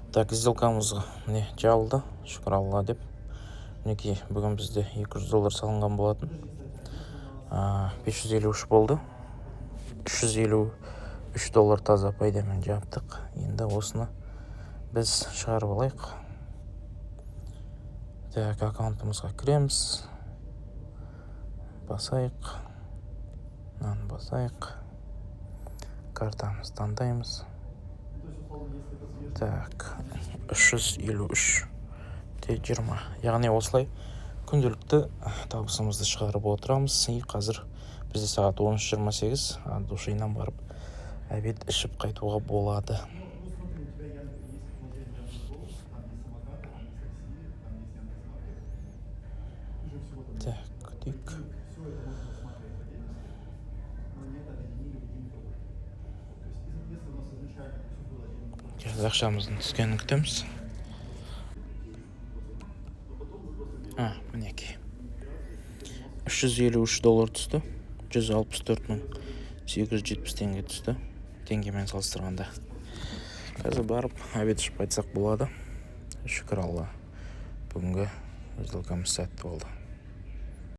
Так, сделкамыз міне жабылды, шүкір алла деп. Мінекей, бүгін бізде $200 салынған болатын. 553 болды. $353 таза пайдамен жаптық. Енді осыны біз шығарып алайық. Так, аккаунтымызға кіреміз. Басайық. Басайық. Картамыз таңдаймыз. Так, 353.20. Яғни осылай күнделікті табысымызды шығарып отырамыз. Қазір бізде сағат 13:28, душинан барып обед ішіп қайтуға болады. Так, күтейік. Ақшамыздың түскенін күтеміз. Мінекей. $353 түсті. $164.870 түсті. Теңгемен салыстырғанда. Қазір барып обед ішіп қайтсақ болады. Шүкір алла. Бүгінгі сделкамыз сәтті болды.